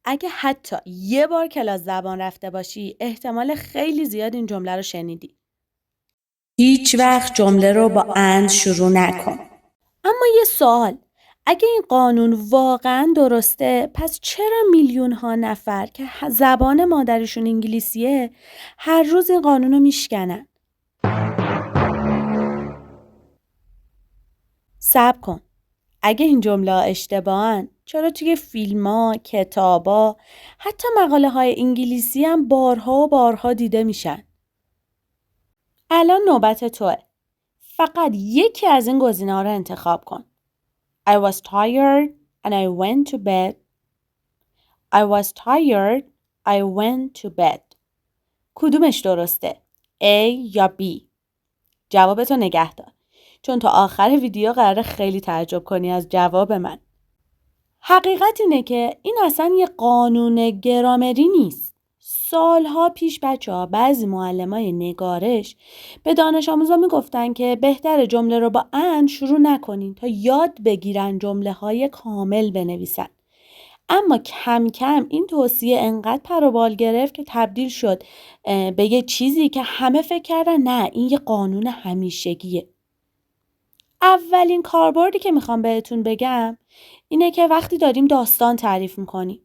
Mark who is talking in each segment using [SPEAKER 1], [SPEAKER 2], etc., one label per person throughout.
[SPEAKER 1] اگه حتی یه بار کلاس زبان رفته باشی احتمال خیلی زیاد این جمله رو شنیدی.
[SPEAKER 2] هیچ وقت جمله رو با and شروع نکن.
[SPEAKER 1] اما یه سوال، اگه این قانون واقعا درسته پس چرا میلیون ها نفر که زبان مادرشون انگلیسیه هر روز این قانون رو میشکنن؟ صبر کن، اگه این جمله اشتباهن چرا توی فیلم‌ها، کتاب‌ها، حتی مقاله های انگلیسی هم بارها و بارها دیده میشن؟ الان نوبت توه. فقط یکی از این گزینه‌ها رو انتخاب کن. I was tired and I went to bed. I was tired. I went to bed. کدومش درسته؟ A یا B؟ جوابتو نگه دار. چون تا آخر ویدیو قراره خیلی تعجب کنی از جواب من. حقیقت اینه که این اصلا یه قانون گرامری نیست. سالها پیش بچه‌ها بعضی معلمای نگارش به دانش آموزا میگفتن که بهتر جمله رو با and شروع نکنین تا یاد بگیرن جمله های کامل بنویسن. اما کم کم این توصیه انقدر پر و بال گرفت که تبدیل شد به یه چیزی که همه فکر کردن نه این یه قانون همیشگیه. اولین کاربردی که میخوام بهتون بگم اینه که وقتی داریم داستان تعریف میکنیم.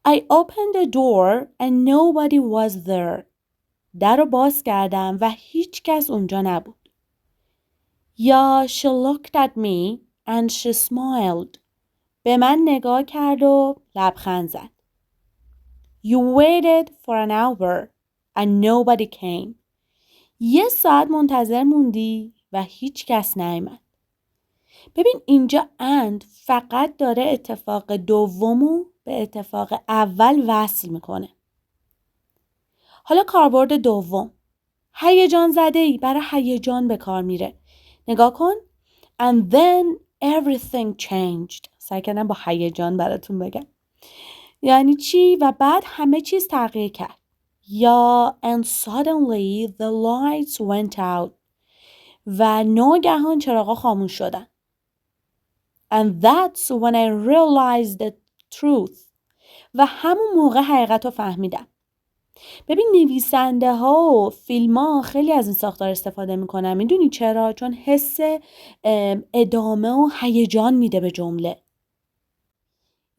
[SPEAKER 1] I opened the door and nobody was there. در رو باز کردم و هیچ کس اونجا نبود. یا she looked at me and she smiled. به من نگاه کرد و لبخند زد. You waited for an hour and nobody came. 1 ساعت منتظر موندی و هیچ کس نیامد. ببین اینجا and فقط داره اتفاق دومو به اتفاق اول وصل میکنه. حالا کاربرد دوم. هیجان زده‌ای برای هیجان به کار میره. نگاه کن. And then everything changed. سعی کردم با هیجان براتون بگم. یعنی چی؟ و بعد همه چیز تغییر کرد. یا and suddenly the lights went out. و ناگهان چراغا خاموش شدن. And that's when I realized the truth. و همون موقع حقیقت رو فهمیدم. ببین نویسنده ها و فیلم ها خیلی از این ساختار استفاده میکنن. میدونی چرا؟ چون حس ادامه و هیجان میده به جمله.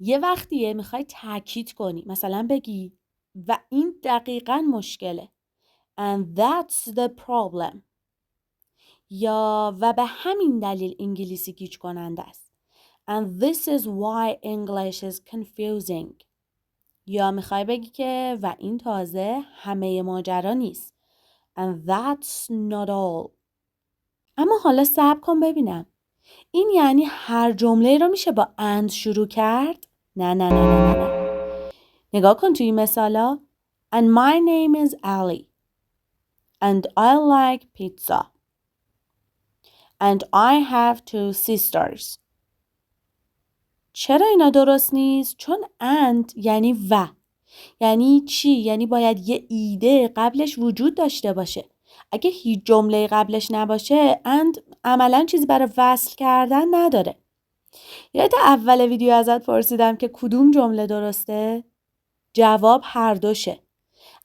[SPEAKER 1] یه وقتیه میخوای تاکید کنی. مثلا بگی و این دقیقاً مشکله. And that's the problem. یا و به همین دلیل انگلیسی گیج کننده است. And this is why English is confusing. یا میخوای بگی که و این تازه همه ماجرا نیست. And that's not all. اما حالا صبر کن ببینم. این یعنی هر جمله رو میشه با and شروع کرد؟ نه. نگاه کن توی این مثالا. And my name is Ali. And I like pizza. And I have 2 sisters. چرا اینا درست نیست؟ چون and یعنی و. یعنی چی؟ یعنی باید یه ایده قبلش وجود داشته باشه. اگه هیچ جمله قبلش نباشه and عملاً چیزی برای وصل کردن نداره. یاد اول ویدیو ازت پرسیدم که کدوم جمله درسته؟ جواب هر دوشه.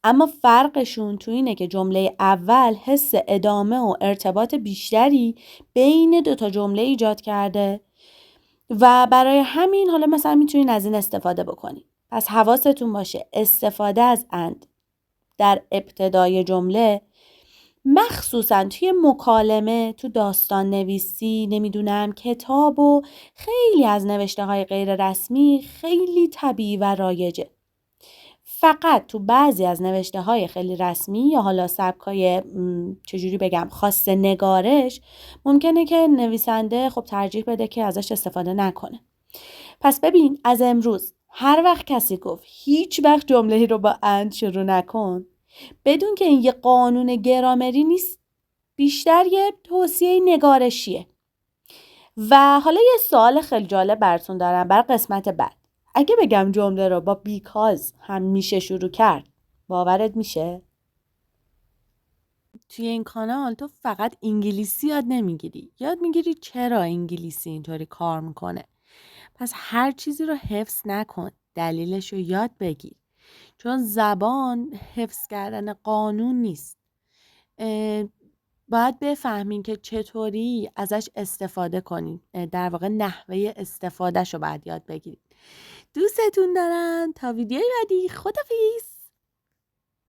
[SPEAKER 1] اما فرقشون تو اینه که جمله اول حس ادامه و ارتباط بیشتری بین 2 جمله ایجاد کرده و برای همین حالا مثلا میتونین از این استفاده بکنین. پس حواستون باشه استفاده از and در ابتدای جمله مخصوصا توی مکالمه، تو داستان نویسی، نمیدونم کتاب و خیلی از نوشته های غیر رسمی خیلی طبیعی و رایجه. فقط تو بعضی از نوشته های خیلی رسمی یا حالا سبکای چجوری بگم خاص نگارش ممکنه که نویسنده خب ترجیح بده که ازش استفاده نکنه. پس ببین از امروز هر وقت کسی گفت هیچ وقت جمله‌ای رو با and شروع نکن، بدون که این یه قانون گرامری نیست، بیشتر یه توصیه نگارشیه. و حالا یه سوال خیلی جالب براتون دارم برای قسمت بعد. اگه بگم جمله رو با because هم میشه شروع کرد، باورت میشه؟ توی این کانال تو فقط انگلیسی یاد نمیگیری، یاد میگیری چرا انگلیسی اینطوری کار میکنه. پس هر چیزی رو حفظ نکن، دلیلش رو یاد بگیر. چون زبان حفظ کردن قانون نیست. باید بفهمین که چطوری ازش استفاده کنین. در واقع نحوه استفادهش رو باید یاد بگیرید. دوستتون دارم. تا ویدیوی بعدی. خدافظ.